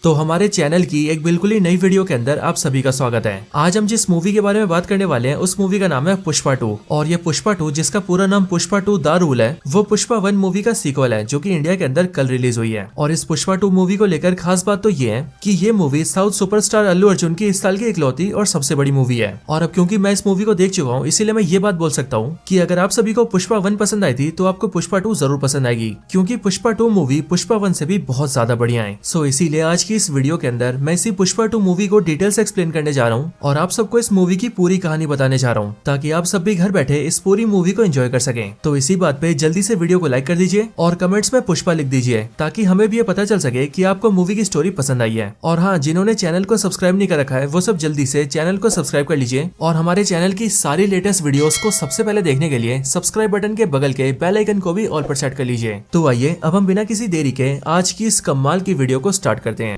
तो हमारे चैनल की एक बिल्कुल ही नई वीडियो के अंदर आप सभी का स्वागत है। आज हम जिस मूवी के बारे में बात करने वाले हैं उस मूवी का नाम है पुष्पा 2 और ये पुष्पा 2 जिसका पूरा नाम पुष्पा 2 द रूल है वो पुष्पा 1 मूवी का सीक्वल है जो कि इंडिया के अंदर कल रिलीज हुई है। और इस पुष्पा 2 मूवी को लेकर खास बात तो ये है कि ये movie south superstar Allu Arjun की इस साल की इकलौती और सबसे बड़ी मूवी है। और अब क्योंकि मैं इस मूवी को देख चुका हूँ इसीलिए मैं ये बात बोल सकता हूँ कि अगर आप सभी को पुष्पा 1 पसंद आई थी तो आपको पुष्पा 2 जरूर पसंद आएगी, क्योंकि पुष्पा 2 मूवी पुष्पा 1 से भी बहुत ज्यादा बढ़िया है। सो इसीलिए आज की इस वीडियो के अंदर मैं इसी पुष्पा 2 मूवी को डिटेल से एक्सप्लेन करने जा रहा हूँ और आप सबको इस मूवी की पूरी कहानी बताने जा रहा हूँ ताकि आप सब भी घर बैठे इस पूरी मूवी को एंजॉय कर सकें। तो इसी बात पे जल्दी से वीडियो को लाइक कर दीजिए और कमेंट्स में पुष्पा लिख दीजिए ताकि हमें भी ये पता चल सके कि आपको मूवी की स्टोरी पसंद आई है। और हाँ, जिन्होंने चैनल को सब्सक्राइब नहीं कर रखा है वो सब जल्दी से चैनल को सब्सक्राइब कर लीजिए और हमारे चैनल की सारी लेटेस्ट वीडियोस को सबसे पहले देखने के लिए सब्सक्राइब बटन के बगल के बेल आइकन को भी ऑल पर सेट कर लीजिए। तो आइए अब हम बिना किसी देरी के आज की इस कमाल की वीडियो को स्टार्ट करते हैं।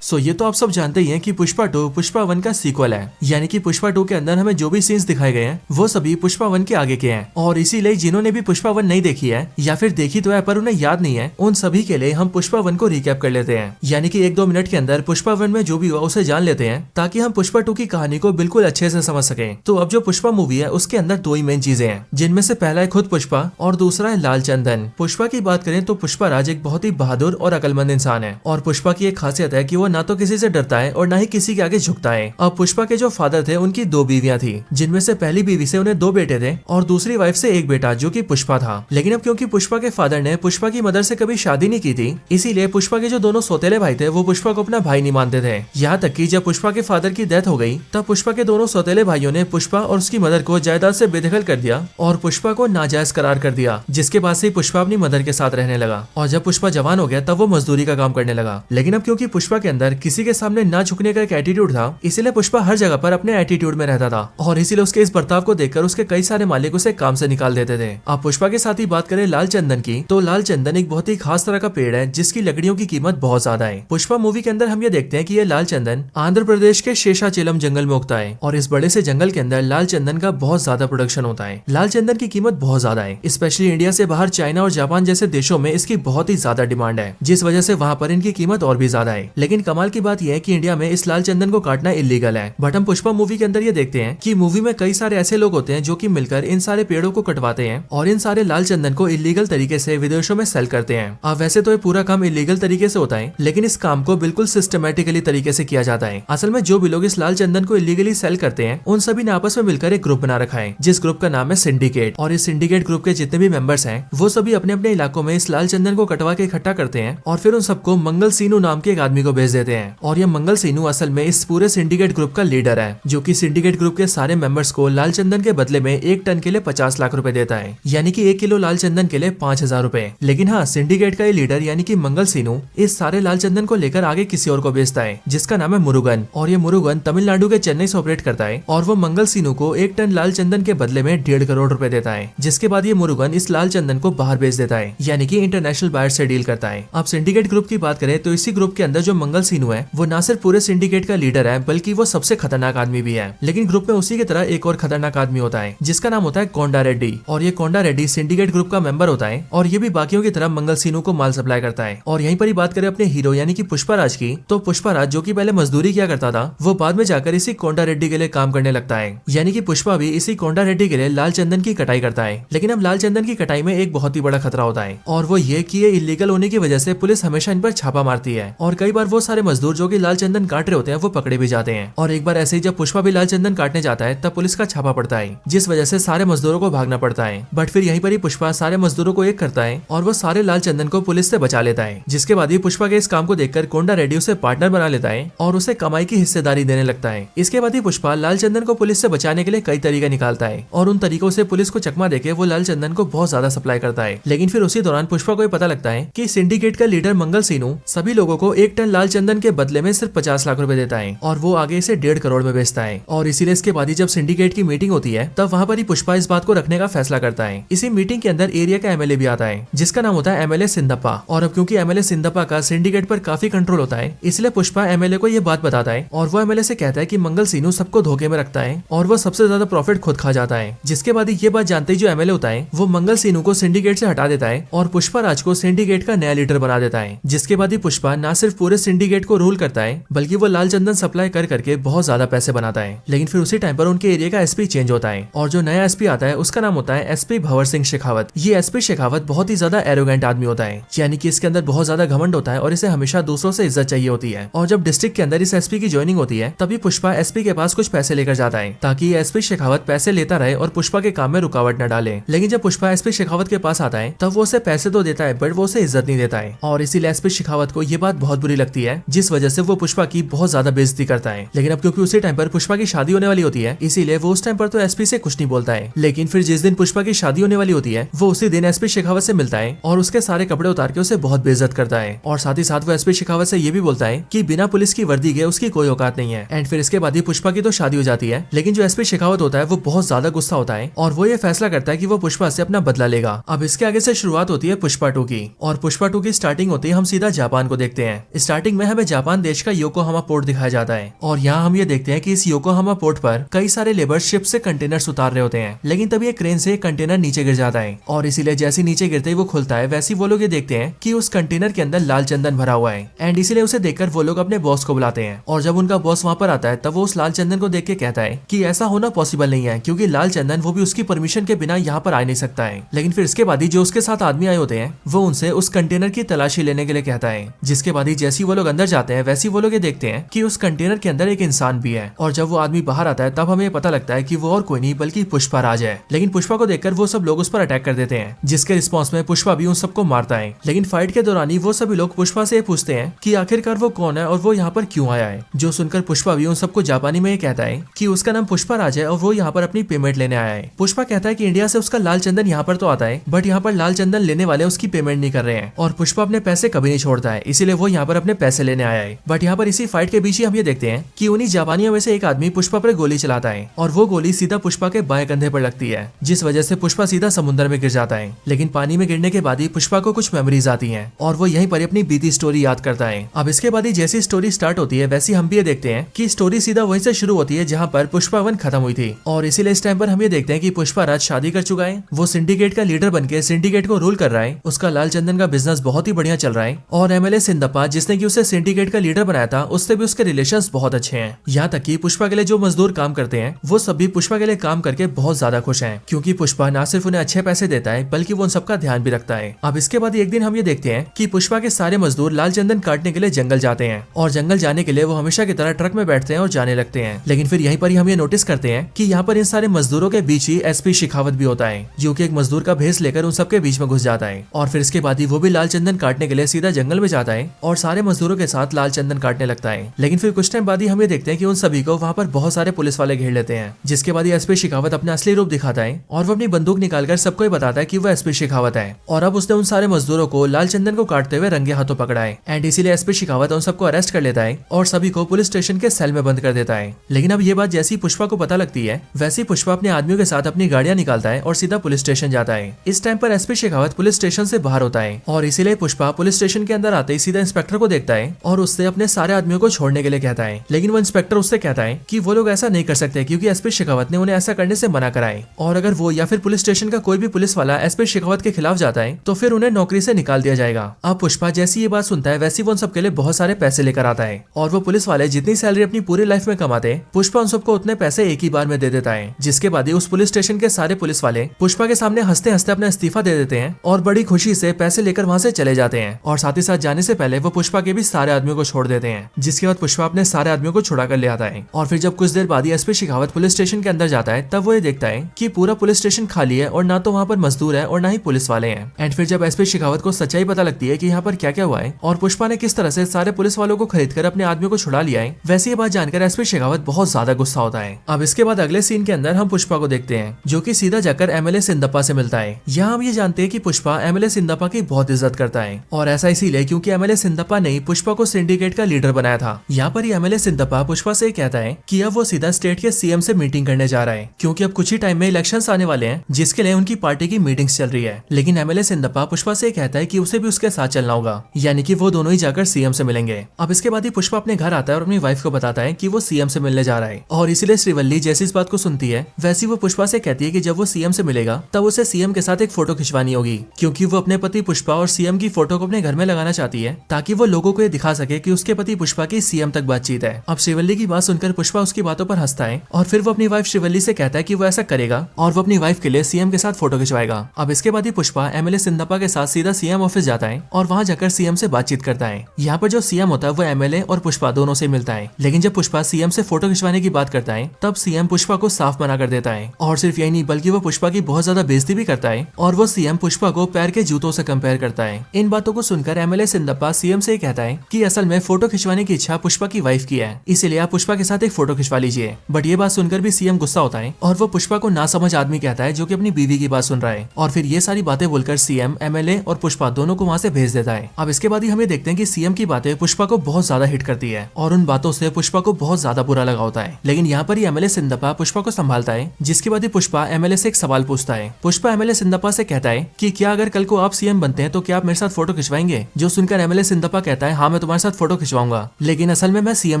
सो ये तो आप सब जानते ही हैं कि पुष्पा 2 पुष्पा 1 का सीक्वल है, यानी कि पुष्पा 2 के अंदर हमें जो भी सीन्स दिखाए गए हैं वो सभी पुष्पा 1 के आगे के हैं। और इसीलिए जिन्होंने भी पुष्पा 1 नहीं देखी है या फिर देखी तो है पर उन्हें याद नहीं है, उन सभी के लिए हम पुष्पा 1 को रिकैप कर लेते हैं, यानी कि 1-2 मिनट के अंदर पुष्पा 1 में जो भी हुआ उसे जान लेते हैं ताकि हम पुष्पा 2 की कहानी को बिल्कुल अच्छे से समझ सके। तो अब जो पुष्पा मूवी है उसके अंदर दो ही मेन चीजें हैं, जिनमें से पहला है खुद पुष्पा और दूसरा है लाल चंदन। पुष्पा की बात करें तो पुष्पा राज एक बहुत ही बहादुर और अकलमंद इंसान है और पुष्पा की एक खासियत है कि वो ना तो किसी से डरता है और ना ही किसी के आगे झुकता है। अब पुष्पा के जो फादर थे उनकी 2 बीवियां थी, जिनमें से पहली बीवी से उन्हें 2 बेटे थे और दूसरी वाइफ से 1 बेटा जो कि पुष्पा था। लेकिन अब क्योंकि पुष्पा के फादर ने पुष्पा की मदर से कभी शादी नहीं की थी, इसीलिए पुष्पा के जो दोनों सौतेले भाई थे वो पुष्पा को अपना भाई नहीं मानते थे। यहाँ तक कि जब पुष्पा के फादर की डेथ हो गई तब पुष्पा के दोनों सौतेले भाइयों ने पुष्पा और उसकी मदर को जायदाद से बेदखल कर दिया और पुष्पा को नाजायज करार कर दिया, जिसके बाद से पुष्पा अपनी मदर के साथ रहने लगा। और जब पुष्पा जवान हो गया तब वो मजदूरी का काम करने लगा। लेकिन अब क्योंकि पुष्पा के अंदर किसी के सामने ना झुकने का एक एटीट्यूड था, इसीलिए पुष्पा हर जगह पर अपने एटीट्यूड में रहता था और इसीलिए उसके इस बर्ताव को देखकर उसके कई सारे मालिक उसे काम से निकाल देते थे। अब पुष्पा के साथ ही बात करें लाल चंदन की, तो लाल चंदन एक बहुत ही खास तरह का पेड़ है जिसकी लकड़ियों की कीमत बहुत ज्यादा है। पुष्पा मूवी के अंदर हम ये देखते हैं कि ये लाल चंदन आंध्र प्रदेश के शेषाचलम जंगल में उगता है और इस बड़े से जंगल के अंदर लाल चंदन का बहुत ज्यादा प्रोडक्शन होता है। लाल चंदन की कीमत बहुत ज्यादा है, स्पेशली इंडिया से बाहर चाइना और जापान जैसे देशों में इसकी बहुत ही ज्यादा डिमांड है, जिस वजह से वहाँ पर इनकी कीमत और भी ज्यादा है। लेकिन कमाल की बात यह है कि इंडिया में इस लाल चंदन को काटना इलीगल है। बट हम पुष्पा मूवी के अंदर ये देखते हैं कि मूवी में कई सारे ऐसे लोग होते हैं जो कि मिलकर इन सारे पेड़ों को कटवाते हैं और इन सारे लाल चंदन को इलीगल तरीके से विदेशों में सेल करते हैं। अब वैसे तो ये पूरा काम इलीगल तरीके से होता है, लेकिन इस काम को बिल्कुल सिस्टमेटिकली तरीके से किया जाता है। असल में जो भी लोग इस लाल चंदन को इलीगली सेल करते हैं उन सभी ने आपस में मिलकर एक ग्रुप बना रखा है, जिस ग्रुप का नाम है सिंडिकेट। और इस सिंडिकेट ग्रुप के जितने भी मेंबर्स हैं वो सभी अपने अपने इलाकों में इस लाल चंदन को कटवा के इकट्ठा करते हैं और फिर उन सबको मंगल सीनू नाम के एक आदमी को भेज देते हैं। और ये मंगल सीनू असल में इस पूरे सिंडिकेट ग्रुप का लीडर है, जो कि सिंडिकेट ग्रुप के सारे मेंबर्स को लाल चंदन के बदले में 1 टन के लिए 50 लाख रुपए देता है, यानी कि 1 किलो लाल चंदन के लिए 5,000 रुपए। लेकिन हाँ, सिंडिकेट का ये लीडर यानी कि मंगल सीनू इस सारे लाल चंदन को लेकर आगे किसी और को बेचता है, जिसका नाम है मुरुगन। और ये मुरुगन तमिलनाडु के चेन्नई से ऑपरेट करता है और वो मंगल सीनू को 1 टन लाल चंदन के बदले में 1.5 करोड़ रुपए देता है, जिसके बाद ये मुरुगन इस लाल चंदन को बाहर बेच देता है, यानी कि इंटरनेशनल बायर से डील करता है। अब सिंडिकेट ग्रुप की बात करें तो इसी ग्रुप के अंदर जो मंगल सीनू है वो न सिर्फ पूरे सिंडिकेट का लीडर है बल्कि वो सबसे खतरनाक आदमी भी है। लेकिन ग्रुप में उसी की तरह एक और खतरनाक आदमी होता है जिसका नाम होता है कोंडा रेड्डी। और ये कोंडा रेड्डी सिंडिकेट ग्रुप का मेंबर होता है और ये भी बाकियों की तरह मंगल सीनू को माल सप्लाई करता है। और यहीं पर ही बात करें अपने हीरो यानी कि पुष्पा राज की, तो पुष्पा राज जो कि पहले मजदूरी किया करता था वो बाद में जाकर इसी कोंडा रेड्डी के लिए काम करने लगता है, यानी कि पुष्पा भी इसी कोंडा रेड्डी के लिए लाल चंदन की कटाई करता है। लेकिन अब लाल चंदन की कटाई में एक बहुत ही बड़ा खतरा होता है और वो ये कि ये इलीगल होने की वजह से पुलिस हमेशा इन पर छापा मारती है और कई बार वो सारे मजदूर जो कि लाल चंदन काट रहे होते हैं वो पकड़े भी जाते हैं। और एक बार ऐसे ही जब पुष्पा भी लाल चंदन काटने जाता है तब पुलिस का छापा पड़ता है, जिस वजह से सारे मजदूरों को भागना पड़ता है। बट फिर यहीं पर ही पुष्पा सारे मजदूरों को एक करता है और वो सारे लाल चंदन को पुलिस से बचा लेता है, जिसके बाद ही पुष्पा के इस काम को देखकर कोंडा रेड्डी उसे पार्टनर बना लेता है और उसे कमाई की हिस्सेदारी देने लगता है। इसके बाद ही पुष्पा लाल चंदन को पुलिस से बचाने के लिए कई तरीके निकालता है और उन तरीकों से पुलिस को चकमा देके वो लाल चंदन को बहुत ज्यादा सप्लाई करता है। लेकिन फिर उसी दौरान पुष्पा को ये पता लगता है कि सिंडिकेट का लीडर मंगल सीनू सभी लोगों को 1 टन लाल चंदन के बदले में सिर्फ 50 लाख रुपए देता है और वो आगे इसे 1.5 करोड़ में बेचता है। और इसीलिए इसके बाद ही जब सिंडिकेट की मीटिंग होती है तब वहाँ पर ही पुष्पा इस बात को रखने का फैसला करता है। इसी मीटिंग के अंदर एरिया का एमएलए भी आता है जिसका नाम होता है एमएलए सिंदप्पा। और अब क्योंकि एमएलए सिंदप्पा का सिंडिकेट पर काफी कंट्रोल होता है इसलिए पुष्पा एमएलए को ये बात बताता है और वो एमएलए से कहता है कि मंगल सीनू सबको धोखे में रखता है और वो सबसे ज्यादा प्रॉफिट खुद खा जाता है। जिसके बाद ये बात जानते ही जो एमएलए होता है वो मंगल सीनू को सिंडिकेट से हटा देता है और पुष्पा राज को सिंडिकेट का नया लीडर बना देता है। जिसके बाद ही पुष्पा न सिर्फ पूरे सिंडिकेट सिंडिकेट को रूल करता है, बल्कि वो लाल चंदन सप्लाई कर करके बहुत ज्यादा पैसे बनाता है। लेकिन फिर उसी टाइम पर उनके एरिया का एसपी चेंज होता है और जो नया एसपी आता है उसका नाम होता है एसपी भंवर सिंह शेखावत। ये एसपी शेखावत बहुत ही ज्यादा एरोगेंट आदमी होता है, यानी कि इसके अंदर बहुत ज्यादा घमंड होता है और इसे हमेशा दूसरों से इज्जत चाहिए होती है। और जब डिस्ट्रिक्ट के अंदर इस एसपी की ज्वाइनिंग होती है तभी पुष्पा एसपी के पास कुछ पैसे लेकर जाता है ताकि एसपी शेखावत पैसे लेता रहे और पुष्पा के काम में रुकावट न डाले। लेकिन जब पुष्पा एसपी शेखावत के पास आता है तब वो उसे पैसे तो देता है बट वो उसे इज्जत नहीं देता है और इसीलिए एसपी शेखावत को ये बात बहुत बुरी लगती है, जिस वजह से वो पुष्पा की बहुत ज्यादा बेइज्जती करता है। लेकिन अब क्योंकि उसी टाइम पर पुष्पा की शादी होने वाली होती है इसीलिए वो उस टाइम पर तो एसपी से कुछ नहीं बोलता है। लेकिन फिर जिस दिन पुष्पा की शादी होने वाली होती है वो उसी दिन एसपी शेखावत से मिलता है और उसके सारे कपड़े उतार के उसे बहुत बेइज्जत करता है और साथ ही साथ वो एसपी शेखावत से ये भी बोलता है कि बिना पुलिस की वर्दी के उसकी कोई औकात नहीं है। एंड फिर इसके बाद ही पुष्पा की तो शादी हो जाती है, लेकिन जो एसपी शेखावत होता है वो बहुत ज्यादा गुस्सा होता है और वो ये फैसला करता है कि वो पुष्पा से अपना बदला लेगा। अब इसके आगे से शुरुआत होती है पुष्पा 2 की और पुष्पा 2 की स्टार्टिंग होती है हम सीधा जापान को देखते हैं। स्टार्टिंग में हमें जापान देश का योकोहामा पोर्ट दिखाया जाता है और यहाँ हम ये देखते हैं कि इस योकोहामा पोर्ट पर कई सारे लेबर शिप से कंटेनर्स उतार रहे होते हैं, लेकिन तभी एक क्रेन से एक कंटेनर नीचे गिर जाता है और इसीलिए जैसे नीचे गिरते ही वो खुलता है वैसे वो लोग ये देखते हैं कि उस कंटेनर के अंदर लाल चंदन भरा हुआ है। एंड इसीलिए उसे देखकर वो लोग अपने बॉस को बुलाते हैं और जब उनका बॉस वहाँ पर आता है तब वो उस लाल चंदन को देख के कहता है कि ऐसा होना पॉसिबल नहीं है क्योंकि लाल चंदन वो भी उसकी परमिशन के बिना यहाँ पर आ नहीं सकता है। लेकिन फिर इसके बाद ही जो उसके साथ आदमी आए होते हैं वो उनसे उस कंटेनर की तलाशी लेने के लिए कहता है, जिसके बाद ही जैसे वो लोग अंदर जाते हैं वैसे वो लोग ये देखते हैं कि उस कंटेनर के अंदर एक इंसान भी है और जब वो आदमी बाहर आता है तब हमें पता लगता है कि वो और कोई नहीं बल्कि पुष्पा राज है। लेकिन पुष्पा को देखकर वो सब लोग उस पर अटैक कर देते हैं, जिसके रिस्पॉन्स में पुष्पा भी उन सबको मारता है। लेकिन फाइट के दौरान ही वो सभी लोग पुष्पा से पूछते हैं कि आखिरकार वो कौन है और वो यहाँ पर क्यों आया है, जो सुनकर पुष्पा भी उन सबको जापानी में कहता है कि उसका नाम पुष्पा राज है और वो यहाँ पर अपनी पेमेंट लेने आया है। पुष्पा कहता है कि इंडिया से उसका लाल चंदन यहाँ पर तो आता है बट यहाँ पर लाल चंदन लेने वाले उसकी पेमेंट नहीं कर रहे हैं और पुष्पा अपने पैसे कभी नहीं छोड़ता है, इसीलिए वो यहाँ पर अपने पैसे लेने आया है। बट यहाँ पर इसी फाइट के बीच ही हम ये देखते हैं कि उन्हीं जापानियों में से एक आदमी पुष्पा पर गोली चलाता है और वो गोली सीधा पुष्पा के बाएं कंधे पर लगती है, जिस वजह से पुष्पा सीधा समुद्र में गिर जाता है। लेकिन पानी में गिरने के बाद ही पुष्पा को कुछ मेमोरीज आती हैं और वो यहीं पर अपनी बीती स्टोरी याद करता है। अब इसके बाद ही जैसी स्टोरी स्टार्ट होती है वैसे हम भी ये देखते हैं कि स्टोरी सीधा वहीं से शुरू होती है जहाँ पर पुष्पा 1 खत्म हुई थी और इसीलिए इस टाइम पर हम ये देखते हैं कि पुष्पा राज शादी कर चुका है, वो सिंडिकेट का लीडर बनके सिंडिकेट को रूल कर रहा है, उसका लाल चंदन का बिजनेस बहुत ही बढ़िया चल रहा है और एमएलए सिंदप्पा जिसने कि उसे सिंडिकेट का लीडर बनाया था उससे भी उसके रिलेशंस बहुत अच्छे हैं। यहाँ तक कि पुष्पा के लिए जो मजदूर काम करते हैं वो सभी पुष्पा के लिए काम करके बहुत ज्यादा खुश हैं, क्योंकि पुष्पा न सिर्फ उन्हें अच्छे पैसे देता है बल्कि वो उन सबका ध्यान भी रखता है। अब इसके बाद एक दिन हम ये देखते हैं कि पुष्पा के सारे मजदूर लाल चंदन काटने के लिए जंगल जाते हैं और जंगल जाने के लिए वो हमेशा की तरह ट्रक में बैठते हैं और जाने लगते हैं। लेकिन फिर यहीं पर ही हम ये नोटिस करते हैं कि यहाँ पर इन सारे मजदूरों के बीच ही एसपी शेखावत भी होता है, जो कि एक मजदूर का भेस लेकर उन सबके बीच में घुस जाता है और फिर इसके बाद ही वो भी लाल चंदन काटने के लिए सीधा जंगल में जाता है और सारे मजदूरों के साथ लाल चंदन काटने लगता है। लेकिन फिर कुछ टाइम बाद ही हम ये देखते हैं कि उन सभी को वहाँ पर बहुत सारे पुलिस वाले घेर लेते हैं, जिसके बाद एसपी शेखावत अपना असली रूप दिखाता है और वो अपनी बंदूक निकालकर सबको बताता है कि वो एसपी शेखावत है और अब उसने उन सारे मजदूरों को लाल चंदन को काटते हुए रंगे हाथों पकड़ा है। एंड इसीलिए एसपी शेखावत उन सबको अरेस्ट कर लेता है और सभी को पुलिस स्टेशन के सेल में बंद कर देता है। लेकिन अब ये बात जैसी पुष्पा को पता लगती है वैसे पुष्पा अपने आदमियों के साथ अपनी गाड़ियां निकालता है और सीधा पुलिस स्टेशन जाता है। इस टाइम पर एसपी शेखावत पुलिस स्टेशन से बाहर होता है और इसीलिए पुष्पा पुलिस स्टेशन के अंदर आते ही सीधा इंस्पेक्टर को देखता है और उससे अपने सारे आदमियों को छोड़ने के लिए कहता है। लेकिन वो इंस्पेक्टर उससे कहता है कि वो लोग ऐसा नहीं कर सकते क्योंकि एसपी शेखावत ने उन्हें ऐसा करने से मना करा है और अगर वो या फिर पुलिस स्टेशन का कोई भी पुलिस वाला एसपी शेखावत के खिलाफ जाता है तो फिर उन्हें नौकरी से निकाल दिया जाएगा। अब पुष्पा जैसी ये बात सुनता है वैसे वो उन सबके लिए बहुत सारे पैसे लेकर आता है और वो पुलिस वाले जितनी सैलरी अपनी पूरी लाइफ में कमाते पुष्पा उन सबको उतने पैसे एक ही बार में दे देता है। जिसके बाद ही उस पुलिस स्टेशन के सारे पुलिस वाले पुष्पा के सामने हंसते हंसते अपना इस्तीफा दे देते हैं और बड़ी खुशी से पैसे लेकर वहाँ से चले जाते हैं और साथ ही साथ जाने से पहले वो पुष्पा के भी सारे आदमियों को छोड़ देते हैं। जिसके बाद पुष्पा अपने सारे आदमियों को छुड़ा कर ले आता है और फिर जब कुछ देर बाद ही एसपी शेखावत पुलिस स्टेशन के अंदर जाता है तब वो ये देखता है कि पूरा पुलिस स्टेशन खाली है और ना तो वहाँ पर मजदूर है और ना ही पुलिस वाले हैं। एंड फिर जब एसपी शेखावत को सच्चाई पता लगती है कि यहाँ पर क्या क्या हुआ है और पुष्पा ने किस तरह से सारे पुलिस वालों को खरीद कर अपने आदमियों को छुड़ा लिया है, वैसे ये बात जानकर एसपी शेखावत बहुत ज्यादा गुस्सा होता है। अब इसके बाद अगले सीन के अंदर हम पुष्पा को देखते हैं जो कि सीधा जाकर एमएलए सिंदप्पा से मिलता है। यहाँ हम ये जानते हैं कि पुष्पा एमएलए सिंदप्पा की बहुत इज्जत करता है और ऐसा इसीलिए क्योंकि एमएलए सिंदप्पा ने पुष्पा को सिंडिकेट का लीडर बनाया था। यहाँ पर एमएलए सिंदप्पा पुष्पा से कहता है कि अब वो सीधा स्टेट के सीएम से मीटिंग करने जा रहा है क्योंकि अब कुछ ही टाइम में इलेक्शंस आने वाले हैं जिसके लिए उनकी पार्टी की मीटिंग्स चल रही है। लेकिन एमएलए सिंदप्पा पुष्पा से कहता है कि उसे भी उसके साथ चलना होगा, यानी कि वो दोनों ही जाकर सीएम से मिलेंगे। अब इसके बाद ही पुष्पा अपने घर आता है और अपनी वाइफ को बताता है कि वो सीएम से मिलने जा रहा है और इसीलिए श्रीवल्ली जैसी इस बात को सुनती है वैसी वो पुष्पा से कहती है कि जब वो सीएम से मिलेगा तब उसे सीएम के साथ एक फोटो खिंचवानी होगी क्योंकि वो अपने पति पुष्पा और सीएम की फोटो को अपने घर में लगाना चाहती है ताकि वो लोगों को ये दिखा सके कि उसके पति पुष्पा की सीएम तक बातचीत है। अब श्रीवल्ली की बात सुनकर पुष्पा उसकी बातों पर हंसता है और फिर वो अपनी वाइफ श्रीवल्ली से कहता है कि वो ऐसा करेगा और वो अपनी वाइफ के लिए सीएम के साथ फोटो खिंचवाएगा। अब इसके बाद ही पुष्पा एमएलए सिंदप्पा के साथ सीधा सीएम ऑफिस जाता है और वहाँ जाकर सीएम से बातचीत करता है। यहाँ पर जो सीएम होता है वो एमएलए और पुष्पा दोनों से मिलता है, लेकिन जब पुष्पा सीएम से फोटो खिंचवाने की बात करता है तब सीएम पुष्पा को साफ मना कर देता है। और सिर्फ यही नहीं बल्कि वो पुष्पा की बहुत ज्यादा बेइज्जती भी करता है और वो सीएम पुष्पा को पैर के जूतों से कंपेयर करता है। इन बातों को सुनकर एमएलए सिंदप्पा सीएम से कहता है कि असल में फोटो खिंचवाने की इच्छा पुष्पा की वाइफ की है, इसीलिए आप पुष्पा के साथ एक फोटो खिंचवा लीजिए। बट ये बात सुनकर भी सीएम गुस्सा होता है और वो पुष्पा को नासमझ आदमी कहता है जो कि अपनी बीवी की बात सुन रहा है। और फिर ये सारी बातें बोलकर सीएम एमएलए और पुष्पा दोनों को वहाँ से भेज देता है। अब इसके बाद ही हमें देखते हैं कि सीएम की बातें पुष्पा को बहुत ज्यादा हिट करती है और उन बातों से पुष्पा को बहुत ज्यादा बुरा लगा होता है। लेकिन यहाँ पर ही एमएलए सिंदप्पा पुष्पा को संभालता है, जिसके बाद ही पुष्पा एमएलए से एक सवाल पूछता है। पुष्पा एमएलए सिंदप्पा से कहता है कि क्या अगर कल को आप सीएम बनते हैं तो क्या आप मेरे साथ फोटो खिंचवाएंगे? जो सुनकर एमएलए सिंदप्पा कहता है हाँ मैं तुम्हारे साथ फोटो खिंचवाऊंगा, लेकिन असल में मैं सीएम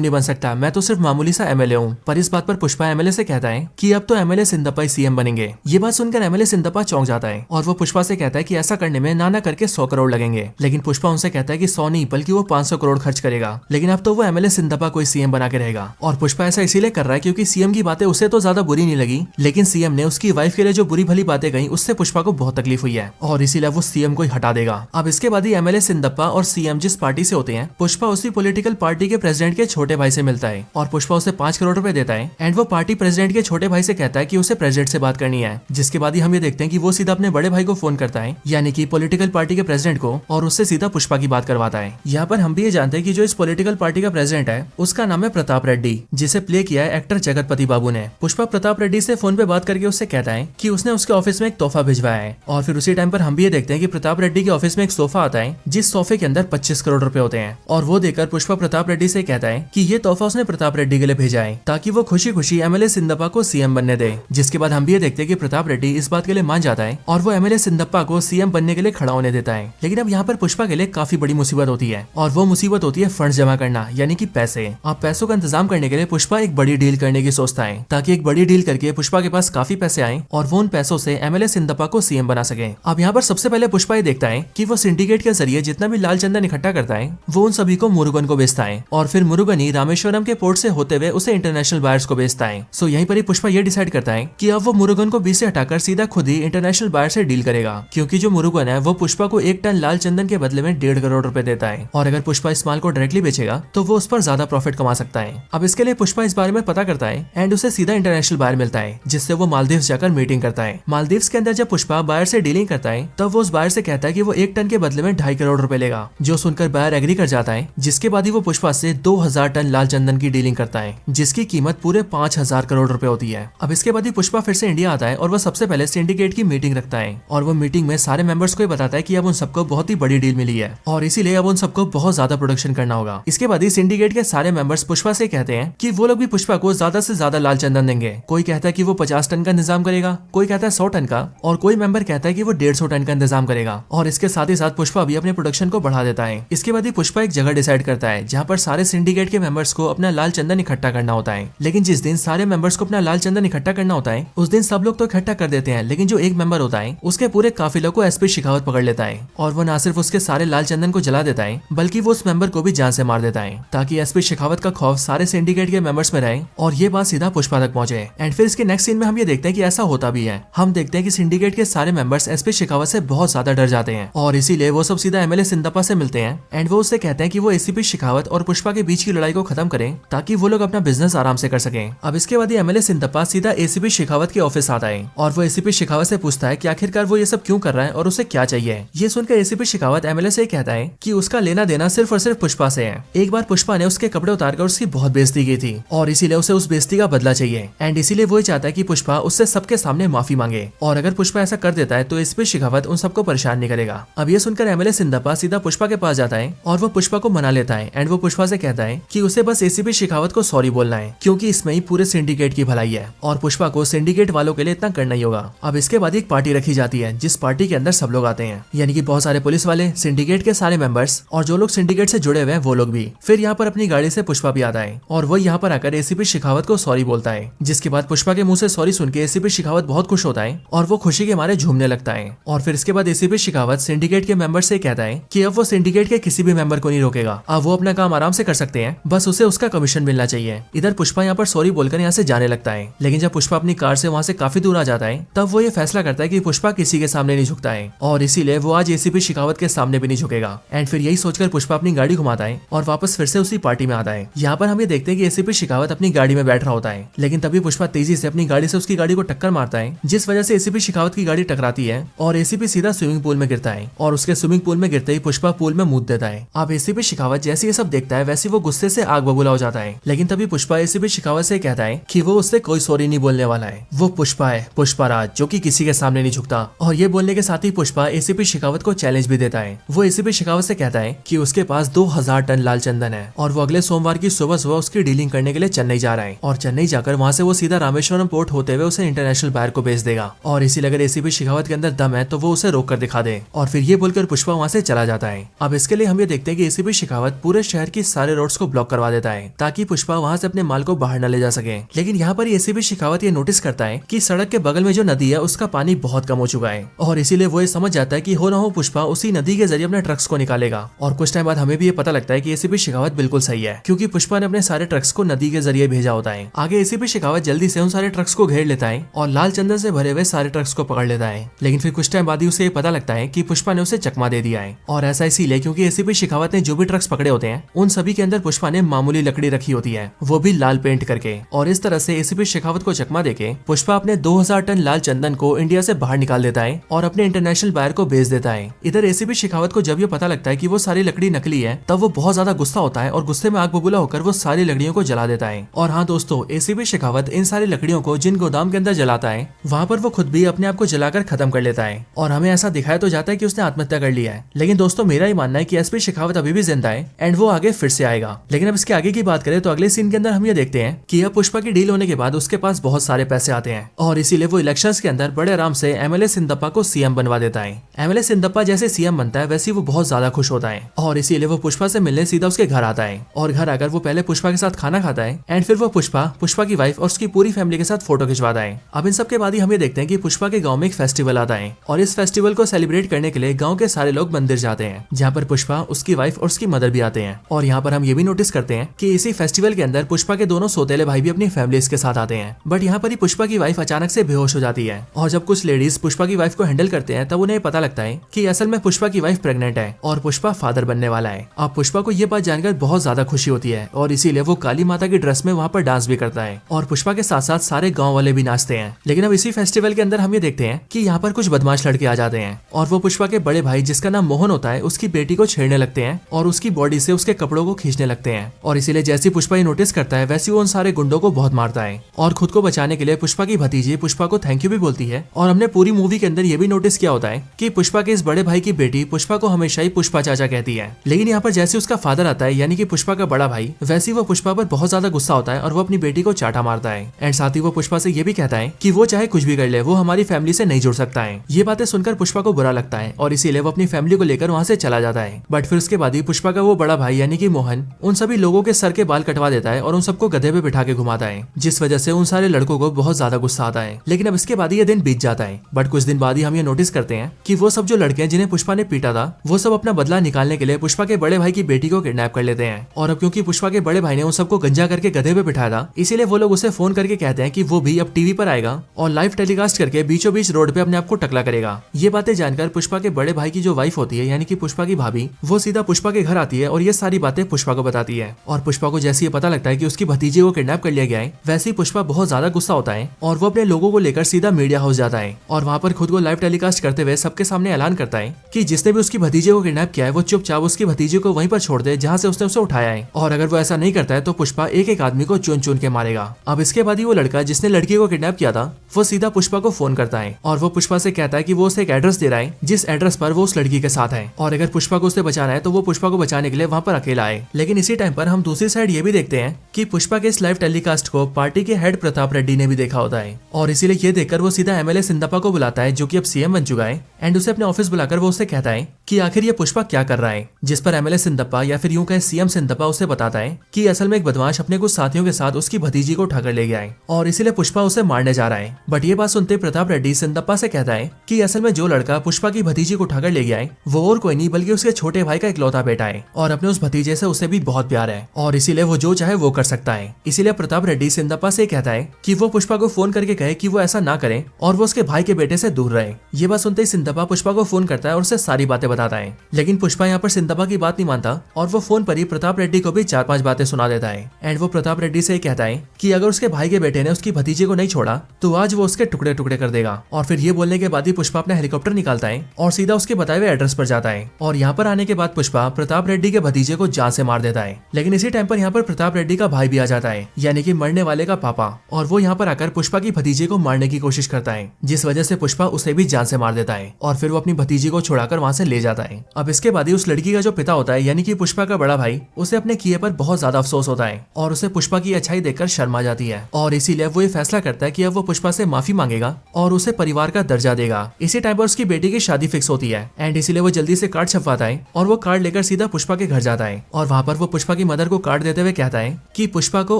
नहीं बन सकता, मैं तो सिर्फ मामूली सा एमएलए हूँ। पर इस बात पर पुष्पा एमएलए से कहता है कि अब तो एमएलए सिंदप्पा ही सीएम बनेंगे। ये बात सुनकर एमएलए सिंदप्पा चौंक जाता है और वो पुष्पा से कहता है कि ऐसा करने में ना करके 100 करोड़ लगेंगे। लेकिन पुष्पा उनसे कहता है कि 100 नहीं बल्कि वो 500 करोड़ खर्च करेगा, लेकिन अब तो वो एमएलए सिंदप्पा को सीएम बना के रहेगा। और पुष्पा ऐसा इसीलिए कर रहा है क्योंकि सीएम की बातें उसे तो ज्यादा बुरी नहीं लगी, लेकिन सीएम ने उसकी वाइफ के लिए जो बुरी भली बातें कही उससे पुष्पा को बहुत तकलीफ हुई है और इसीलिए वो सीएम को ही हटा देगा। अब इसके बाद ही एमएलए सिंदप्पा और सीएम जिस पार्टी से होते हैं, पुष्पा उसी पॉलिटिकल पार्टी के प्रेसिडेंट के छोटे भाई से मिलता है और पुष्पा उसे 5 करोड़ रुपए देता है एंड वो पार्टी प्रेसिडेंट के छोटे भाई से कहता है कि उसे प्रेसिडेंट से बात करनी है। जिसके बाद ही हम ये देखते हैं कि वो सीधा अपने बड़े भाई को फोन करता है, यानी कि पॉलिटिकल पार्टी के प्रेसिडेंट को, और उससे सीधा पुष्पा की बात करवाता है। यहाँ पर हम भी ये जानते हैं कि जो इस पॉलिटिकल पार्टी का प्रेसिडेंट है उसका नाम है प्रताप रेड्डी, जिसे प्ले किया है एक्टर जगतपति बाबू ने। पुष्पा प्रताप रेड्डी से फोन पे बात करके उससे कहता है कि उसने उसके ऑफिस में एक तोहफा भिजवाया है। और फिर उसी टाइम पर हम भी ये देखते हैं कि प्रताप रेड्डी के ऑफिस में एक सोफा आता है जिस सोफे के अंदर 25 करोड़ रुपए होते हैं। और वो देखकर पुष्पा प्रताप रेड्डी से कहता है कि ये तोहफा उसने प्रताप रेड्डी के लिए भेजा है ताकि वो खुशी खुशी एमएलए सिंदप्पा को सीएम बनने दे। जिसके बाद हम भी ये देखते हैं कि प्रताप रेड्डी इस बात के लिए मान जाता है और वो एमएलए सिंदप्पा को सीएम बनने के लिए खड़ा होने देता है। लेकिन अब यहाँ पर पुष्पा के लिए काफी बड़ी मुसीबत होती है और वो मुसीबत होती है फंड जमा करना, यानी कि पैसे। अब पैसों का इंतजाम करने के लिए पुष्पा एक बड़ी डील करने की सोचता है ताकि एक बड़ी डील करके पुष्पा के पास काफी पैसे आए और वो उन पैसों से एमएलए सिंदप्पा को सीएम बना सके। अब यहाँ पर सबसे पहले पुष्पा ये देखता है कि वो सिंडिकेट के जरिए जितना भी लाल चंदन इकट्ठा करता है वो उन सभी को मुरुगन को बेचता है और फिर मुरुगन ही रामेश्वरम के पोर्ट से होते हुए उसे इंटरनेशनल बायर्स को बेचता है। सो यहीं पर ही पुष्पा ये डिसाइड करता है कि अब वो मुरुगन को बीच से हटाकर सीधा खुद ही इंटरनेशनल बायर से डील करेगा, क्योंकि जो मुरुगन है वो पुष्पा को 1 टन लाल चंदन के बदले में 1.5 करोड़ रुपए देता है और अगर पुष्पा इस माल को डायरेक्टली बेचेगा तो वो उस पर ज्यादा प्रॉफिट कमा सकता है। अब इसके लिए पुष्पा इस बारे में पता करता है एंड उसे सीधा इंटरनेशनल बायर मिलता है, जिससे वो मालदीव्स जाकर मीटिंग करता है। मालदीव्स के अंदर जब पुष्पा बायर से डीलिंग करता है तब वो उस बायर से कहता है कि वो 1 टन के बदले में 2.5 करोड़ रुपए लेगा, जो सुनकर बायर एग्री कर जाता है। जिसके बाद ही वो पुष्पा से 2000 टन लाल चंदन की डीलिंग करता है, जिसकी कीमत पूरे 5000 करोड़ रुपए होती है। अब इसके बाद ही पुष्पा फिर से इंडिया आता है और वो सबसे पहले सिंडिकेट की मीटिंग रखता है और वो मीटिंग में सारे मेंबर्स को ये बताता है कि अब उन सबको बहुत ही बड़ी डील मिली है और इसीलिए अब उन सबको बहुत ज्यादा प्रोडक्शन करना होगा। इसके बाद ही सिंडिकेट के सारे मेंबर्स पुष्पा से कहते हैं कि वो लोग भी पुष्पा को ज्यादा से ज्यादा लाल चंदन देंगे। कोई कहता है कि वो 50 टन का इंतजाम करेगा, कोई कहता है 100 टन का और कोई मेंबर कहता है कि वो 150 टन का इंतजाम करेगा। और इसके साथ ही साथ पुष्पा भी अपने प्रोडक्शन को बढ़ा देता है। इसके बाद ही पुष्पा एक जगह डिसाइड करता है जहाँ पर सारे सिंडिकेट के मेंबर्स को अपना लाल चंदन इकट्ठा करना होता है। लेकिन जिस दिन सारे मेंबर्स को अपना लाल चंदन इकट्ठा करना होता है उस दिन सब लोग तो इकट्ठा कर देते हैं, लेकिन जो एक मेंबर होता है उसके पूरे काफिले को एसपी शेखावत पकड़ लेता है और वो न सिर्फ उसके सारे लाल चंदन को जला देता है बल्कि वो उस मेंबर को भी जान से मार देता है ताकि एसपी शेखावत का खौफ सारे सिंडिकेट के मेंबर्स में रहे और ये बात सीधा पुष्पा तक पहुंचे। एंड फिर इसके नेक्स्ट सीन में हम ये देखते हैं कि ऐसा होता भी है। हम देखते हैं कि सिंडिकेट के सारे मेंबर्स एसपी शेखावत से बहुत ज्यादा डर जाते हैं और इसीलिए वो सब सीधा एमएलए सिंदप्पा से मिलते हैं एंड वो उससे कहते हैं कि वो एसीपी शेखावत और पुष्पा के बीच की लड़ाई को खत्म करें ताकि वो लोग अपना बिजनेस आराम से कर सकें। अब इसके बाद एमएलए सिंदप्पा सीधा एसीपी शेखावत के ऑफिस आता है और वो एसीपी शेखावत से पूछता है कि आखिरकार वो ये सब क्यों कर रहा है और उसे क्या चाहिए। ये सुनकर एसीपी शेखावत एमएलए से कहता है कि उसका लेना देना सिर्फ और सिर्फ पुष्पा से है। एक बार पुष्पा ने उसके कपड़े उतारकर उसकी बहुत बेइज्जती की थी और इसीलिए उसे उस बेइज्जती का बदला चाहिए एंड इसीलिए वो चाहता है कि पुष्पा उससे सबके सामने माफी मांगे और अगर पुष्पा ऐसा कर देता है तो एसीपी शेखावत उन सबको परेशान नहीं करेगा। अब ये सुनकर एमएलए सिंदप्पा सीधा पुष्पा के पास जाता है और वो पुष्पा को मना लेता है एंड वो पुष्पा से कहता है कि उसे बस एसीपी शेखावत को सॉरी बोलना है क्योंकि इसमें ही पूरे सिंडिकेट की भलाई है और पुष्पा को सिंडिकेट वालों के लिए इतना करना ही होगा। अब इसके बाद एक पार्टी रखी जाती है जिस पार्टी के अंदर सब लोग आते हैं, यानी कि बहुत सारे पुलिस वाले, सिंडिकेट के सारे मेंबर्स और जो लोग सिंडिकेट से जुड़े हुए हैं वो लोग भी। फिर यहाँ पर अपनी गाड़ी से पुष्पा भी आता है और वो यहाँ पर आकर एसीपी शेखावत को सॉरी बोलता है, जिसके बाद पुष्पा के मुंह से सॉरी सुन के एसीपी शेखावत बहुत खुश होता है और वो खुशी के मारे झूमने लगता है। और फिर इसके बाद एसीपी शेखावत सिंडिकेट के मेंबर से कहता है कि अब वो सिंडिकेट के किसी भी मेंबर को नहीं रोकेगा। अब वो अपना काम आराम से कर सकते हैं, बस उसे उसका कमीशन मिलना चाहिए। इधर पुष्पा यहाँ पर सॉरी बोलकर यहाँ से जाने लगता है, लेकिन जब पुष्पा अपनी कार से वहाँ से काफी दूर आ जाता है तब वो ये फैसला करता है कि पुष्पा किसी के सामने नहीं झुकता है और इसीलिए वो आज एसीपी शेखावत के सामने भी नहीं झुकेगा। एंड फिर यही सोचकर पुष्पा अपनी गाड़ी घुमाता है और वापस फिर से उसी पार्टी में आता है। यहाँ पर हम ये देखते हैं कि एसीपी शेखावत अपनी गाड़ी में बैठ रहा होता है, लेकिन तभी पुष्पा तेजी से अपनी गाड़ी से उसकी गाड़ी को टक्कर मारता है, जिस वजह से एसीपी शेखावत की गाड़ी टकराती है और एसीपी सीधा स्विमिंग पूल में गिरता है और उसके स्विमिंग पूल में गिरते ही पुष्पा पूल में मूत देता है। अब एसीपी शेखावत जैसे ये सब देखता है वैसे वो गुस्से से आग बबूला हो जाता है, लेकिन तभी पुष्पा एसीपी शेखावत से कहता है कि वो उससे कोई सॉरी नहीं बोलने वाला है। वो पुष्पा है, पुष्पा राज, जो कि किसी के सामने नहीं झुकता। और ये बोलने के साथ ही पुष्पा एसीपी शेखावत को चैलेंज भी देता है। वो एसीपी शेखावत से कहता है कि उसके पास 2000 टन लाल चंदन है और वो अगले सोमवार की सुबह सुबह उसकी डीलिंग करने के लिए चेन्नई जा रहा है और चेन्नई जाकर वहाँ से वो सीधा रामेश्वरम पोर्ट होते हुए उसे इंटरनेशनल बायर को भेज देगा। और इसीलिए अगर एसीपी शेखावत के अंदर दम है तो वो उसे रोक कर दिखा दे। और फिर ये बोलकर पुष्पा वहाँ से चला जाता है। अब इसके लिए हम ये देखते हैं कि एसीपी शेखावत पूरे शहर की सारे रोड्स को ब्लॉक करवा देता है ताकि पुष्पा वहाँ से अपने माल को बाहर न ले जा सके। लेकिन यहाँ पर एसीपी शेखावत ये नोटिस करता है कि सड़क के बगल में जो नदी है उसका पानी बहुत कम हो चुका है और इसीलिए वो ये समझ जाता है कि हो ना हो पुष्पा उसी नदी के जरिए अपने ट्रक्स को निकालेगा। और कुछ टाइम बाद हमें भी ये पता लगता है कि एसीपी शेखावत बिल्कुल सही है, क्योंकि पुष्पा ने अपने सारे ट्रक्स को नदी के जरिए भेजा होता है। आगे एसीपी शेखावत जल्दी से उन सारे ट्रक्स को घेर लेता है और लाल चंदन से भरे हुए सारे ट्रक्स को पकड़ लेता है। लेकिन फिर कुछ टाइम बाद ही उसे पता लगता है कि पुष्पा ने उसे चकमा दे दिया है और ऐसा इसीलिए क्योंकि एसीपी शेखावत ने जो भी ट्रक्स पकड़े होते हैं उन सभी के अंदर पुष्पा ने मामूली लकड़ी रखी होती है, वो भी लाल पेंट करके। और इस तरह से एसीपी शेखावत को चकमा देके पुष्पा अपने 2000 टन लाल चंदन को इंडिया से बाहर निकाल देता है और अपने इंटरनेशनल बायर को भेज देता है। इधर एसीपी शेखावत को जब ये पता लगता है कि वो सारी लकड़ी नकली है तब वो बहुत ज्यादा गुस्सा होता है और गुस्से में आग बबूला होकर वो सारी लकड़ियों को जला देता है। और हाँ दोस्तों, एसीपी शेखावत इन सारी लकड़ियों को जिन गोदाम के अंदर जलाता है वहाँ पर वो खुद भी अपने आप को जलाकर खत्म कर लेता है और हमें ऐसा दिखाया तो जाता है कि उसने आत्महत्या कर लिया है। लेकिन दोस्तों मेरा ही मानना है कि एसपी शेखावत अभी भी जिंदा है एंड वो आगे फिर से आएगा। लेकिन अब इसके आगे की बात करें तो अगले सीन के अंदर हम ये देखते हैं कि अब पुष्पा की डील होने के बाद उसके पास बहुत सारे पैसे आते हैं और इसीलिए वो इलेक्शंस के अंदर बड़े आराम से एमएलए सिंदप्पा को सीएम बनवा देता है। एमएलए सिंदप्पा जैसे सीएम बनता है वैसे वो बहुत ज्यादा खुश होता है और इसीलिए वो पुष्पा से मिलने सीधा उसके घर आता है और घर आकर वो पहले पुष्पा के साथ खाना खाता है एंड फिर वो पुष्पा की वाइफ और उसकी पूरी फैमिली के साथ फोटो खिंचवाता है। अब इन सब के बाद ही हम ये देखते हैं कि पुष्पा के गांव में एक फेस्टिवल आता है और इस फेस्टिवल को सेलिब्रेट करने के लिए गांव के सारे लोग मंदिर जाते हैं, जहाँ पर पुष्पा, उसकी वाइफ और उसकी मदर भी आते हैं। और यहाँ पर हम ये भी नोटिस करते हैं कि इसी फेस्टिवल के अंदर पुष्पा के दोनों सौतेले भाई भी अपनी फैमिलीज के साथ आते हैं। बट यहाँ पर ही पुष्पा की वाइफ अचानक से बेहोश हो जाती है और जब कुछ लेडीज पुष्पा की वाइफ को हैंडल करते हैं तब उन्हें पता लगता है कि असल में पुष्पा की वाइफ प्रेग्नेंट है और पुष्पा फादर बनने वाला है। अब पुष्पा को ये बात जानकर बहुत ज्यादा खुशी होती है और इसीलिए वो काली माता की ड्रेस में वहाँ पर डांस भी करता है और पुष्पा के साथ साथ सारे गाँव वाले भी नाचते हैं। लेकिन अब इसी फेस्टिवल के अंदर हम ये देखते हैं कि यहाँ पर कुछ बदमाश लड़के आ जाते हैं और वो पुष्पा के बड़े भाई, जिसका नाम मोहन होता है, उसकी बेटी को छेड़ने लगते हैं और उसकी बॉडी से उसके कपड़ों को खींचने लगते हैं। और इसीलिए जैसी पुष्पा ये नोटिस करता है वैसे वो उन सारे गुंडों को बहुत मारता है और खुद को बचाने के लिए पुष्पा की भतीजी पुष्पा को थैंक यू भी बोलती है। और हमने पूरी मूवी के अंदर ये भी नोटिस किया होता है कि पुष्पा के इस बड़े भाई की बेटी पुष्पा को हमेशा ही पुष्पा चाचा कहती है। लेकिन यहाँ पर जैसे उसका फादर आता है यानी कि पुष्पा का बड़ा भाई, वैसे वो पुष्पा पर बहुत ज्यादा गुस्सा होता है और वो अपनी बेटी को चाटा मारता है एंड साथ ही वो पुष्पा से ये भी कहता है कि वो चाहे कुछ भी कर ले, वो हमारी फैमिली से नहीं जुड़ सकता है। ये बातें सुनकर पुष्पा को बुरा लगता है और इसीलिए वो अपनी फैमिली को लेकर वहाँ से चला जाता है। बट फिर उसके बाद ही पुष्पा का वो बड़ा भाई यानी कि मोहन उन सभी लोगों के सर के बाल कटवा देता है और उन सबको गधे पे बिठा के घुमाता है, जिस वजह से उन सारे लड़कों को बहुत ज्यादा गुस्सा आता है। लेकिन अब इसके बाद ये दिन बीत जाता है। बट कुछ दिन बाद ही हम ये नोटिस करते हैं कि वो सब जो लड़के हैं जिन्हें पुष्पा ने पीटा था वो सब अपना बदला निकालने के लिए पुष्पा के बड़े भाई की बेटी को किडनैप कर लेते हैं। और अब क्योंकि पुष्पा के बड़े भाई ने उन सबको गंजा करके गधे पे बिठाया था, इसीलिए वो लोग उसे फोन करके कहते हैं कि वो भी अब टीवी पर आएगा और लाइव टेलीकास्ट करके बीचों बीच रोड पे अपने आप को टकला करेगा। ये बातें जानकर पुष्पा के बड़े भाई की जो वाइफ होती है यानी कि पुष्पा की भाभी, वो सीधा पुष्पा के घर आती है और ये सारी बातें पुष्पा को बताती है। और पुष्पा को जैसे ये पता लगता है कि उसकी भतीजे को किडनैप कर लिया गया है, वैसे ही पुष्पा बहुत ज्यादा गुस्सा होता है और वो अपने लोगों को लेकर सीधा मीडिया हाउस जाता है और वहाँ पर खुद को लाइव टेलीकास्ट करते हुए सबके सामने ऐलान करता है कि जिसने भी उसकी भतीजे को किडनैप किया है वो चुपचाप उसकी भतीजे को वहीं पर छोड़ दे जहाँ से उसने उसे उठाया है, और अगर वो ऐसा नहीं करता है तो पुष्पा एक एक आदमी को चुन चुन के मारेगा। अब इसके बाद ही वो लड़का जिसने लड़की को किडनैप किया था वो सीधा पुष्पा को फोन करता है और वो पुष्पा से कहता है कि वो उसे एक एड्रेस दे रहा है जिस एड्रेस पर वो उस लड़की के साथ है और अगर पुष्पा को उसे बचाना है तो वो पुष्पा को बचाने के लिए वहाँ पर अकेला आए। लेकिन इसी टाइम पर हम दूसरी साइड ये भी देखते हैं कि पुष्पा के इस लाइव टेलीकास्ट को पार्टी के हेड प्रताप रेड्डी ने भी देखा होता है और इसीलिए ये देखकर वो सीधा एमएलए सिंदप्पा को बुलाता है जो कि अब सीएम बन चुका है एंड उसे अपने ऑफिस बुलाकर वो उससे कहता है कि आखिर ये पुष्पा क्या कर रहा है, जिस पर एमएलए सिंदप्पा या फिर यूं कहे सीएम सिंदप्पा उसे बताता है कि असल में एक बदमाश अपने कुछ साथियों के साथ उसकी भतीजी को उठाकर ले गया है और इसीलिए पुष्पा उसे मारने जा रहा है। बट ये बात सुनते प्रताप रेड्डी सिंदप्पा से कहता है कि असल में जो लड़का पुष्पा की भतीजी को उठाकर ले गया है वो और कोई नहीं बल्कि उसके छोटे भाई का इकलौता बेटा है और अपने उस भतीजे से उसे भी बहुत प्यार है और इसीलिए वो जो चाहे वो कर सकता है। इसीलिए प्रताप रेड्डी सिंदप्पा से कहता है कि वो पुष्पा को फोन करके कहे कि वो ऐसा ना करे और वो उसके भाई के बेटे से दूर रहे। ये बात सुनते ही सिंदप्पा पुष्पा को फोन करता है और उसे सारी बातें बताता है, लेकिन पुष्पा यहाँ पर सिंदप्पा की बात नहीं मानता और वो फोन पर ही प्रताप रेड्डी को भी 4-5 बातें सुना देता है। एंड वो प्रताप रेड्डी से कहता है कि अगर उसके भाई के बेटे ने उसकी भतीजे को नहीं छोड़ा तो आज वो उसके टुकड़े टुकड़े कर देगा। और फिर ये बोलने के बाद ही पुष्पा अपना हेलीकॉप्टर निकालता है और सीधा उसके बताए हुए एड्रेस पर जाता है और यहाँ पर आने के बाद पुष्पा प्रताप रेड्डी के भतीजे को जान से मार देता है। लेकिन इसी टाइम पर यहाँ पर प्रताप रेड्डी का भाई भी आ जाता है, यानी कि मरने वाले का पापा, और वो यहाँ पर आकर पुष्पा की भतीजे को मारने की कोशिश करता है, जिस वजह से पुष्पा उसे भी जान से मार देता है और फिर वो अपनी भतीजी को छुड़ाकर वहाँ से ले जाता है। अब इसके बाद ही उस लड़की का जो पिता होता है यानी कि पुष्पा का बड़ा भाई, उसे अपने किए पर बहुत ज्यादा अफसोस होता है और उसे पुष्पा की अच्छाई देखकर शर्म आ जाती है और इसीलिए वो ये फैसला करता है कि अब वो पुष्पा से माफी मांगेगा और उसे परिवार का दर्जा देगा। इसी टाइम पर उसकी बेटी की शादी फिक्स होती है एंड इसीलिए वो जल्दी से कार्ड छपवाता है और वो कार्ड लेकर सीधा पुष्पा के घर जाता है और वहाँ पर वो पुष्पा की मदर को कार्ड देते हुए कहता है कि पुष्पा को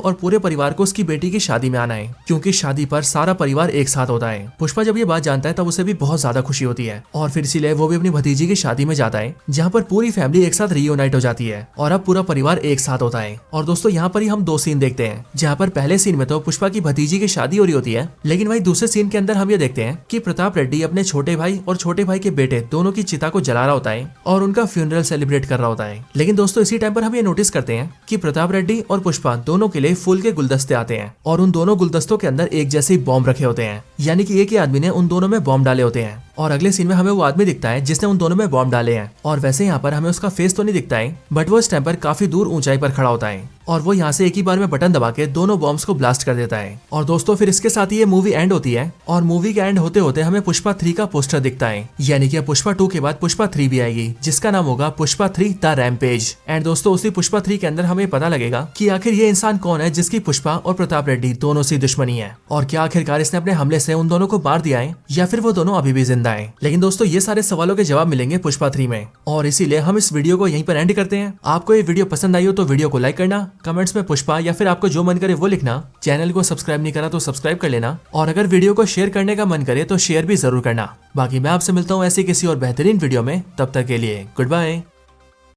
और पूरे परिवार को उसकी बेटी की शादी में आना है, क्योंकि शादी पर सारा परिवार एक साथ होता है। पुष्पा जब ये बात जानता है तब उसे भी बहुत ज्यादा खुशी होती है और फिर इसीलिए वो भी अपनी भतीजी की शादी में जाता है, जहाँ पर पूरी फैमिली एक साथ रीयूनाइट हो जाती है और अब पूरा परिवार एक साथ होता है। और दोस्तों यहाँ पर ही हम 2 सीन देखते हैं, जहाँ पर पहले सीन में तो पुष्पा की भतीजी की शादी हो रही होती है, लेकिन वही दूसरे सीन के अंदर हम ये देखते हैं कि प्रताप रेड्डी अपने छोटे भाई और छोटे भाई के बेटे दोनों की चिता को जला रहा होता है और उनका फ्यूनरल सेलिब्रेट कर रहा होता है। लेकिन दोस्तों इसी टाइम पर हम ये नोटिस करते हैं कि प्रताप रेड्डी और पुष्पा दोनों के लिए फूल के गुलदस्ते आते हैं और उन दोनों गुलदस्तों के अंदर एक जैसे बॉम्ब रखे होते हैं, यानी कि एक ही आदमी ने उन दोनों में बॉम्ब डाले होते हैं। और अगले सीन में हमें वो आदमी दिखता है जिसने उन दोनों में बॉम्ब डाले हैं और वैसे यहाँ पर हमें उसका फेस तो नहीं दिखता है, बट वो इस टाइम पर काफी दूर ऊंचाई पर खड़ा होता है और वो यहाँ से एक ही बार में बटन दबा के दोनों बॉम्ब्स को ब्लास्ट कर देता है। और दोस्तों फिर इसके साथ ही ये मूवी एंड होती है और मूवी के एंड होते होते हमें पुष्पा 3 का पोस्टर दिखता है, यानी कि पुष्पा 2 के बाद पुष्पा 3 भी आएगी, जिसका नाम होगा पुष्पा 3 द रैम्पेज। एंड दोस्तों उसी पुष्पा 3 के अंदर हमें पता लगेगा कि आखिर ये इंसान कौन है जिसकी पुष्पा और प्रताप रेड्डी दोनों से दुश्मनी है और क्या आखिरकार इसने अपने हमले से उन दोनों को मार दिया है या फिर वो दोनों अभी भी जिंदा है। लेकिन दोस्तों ये सारे सवालों के जवाब मिलेंगे पुष्पा 3 में और इसीलिए हम इस वीडियो को यहीं पर एंड करते हैं। आपको ये वीडियो पसंद आई हो तो वीडियो को लाइक करना, कमेंट्स में पुष्पा या फिर आपको जो मन करे वो लिखना, चैनल को सब्सक्राइब नहीं करा तो सब्सक्राइब कर लेना और अगर वीडियो को शेयर करने का मन करे तो शेयर भी जरूर करना। बाकी मैं आपसे मिलता हूँ ऐसे किसी और बेहतरीन वीडियो में, तब तक के लिए गुड बाय।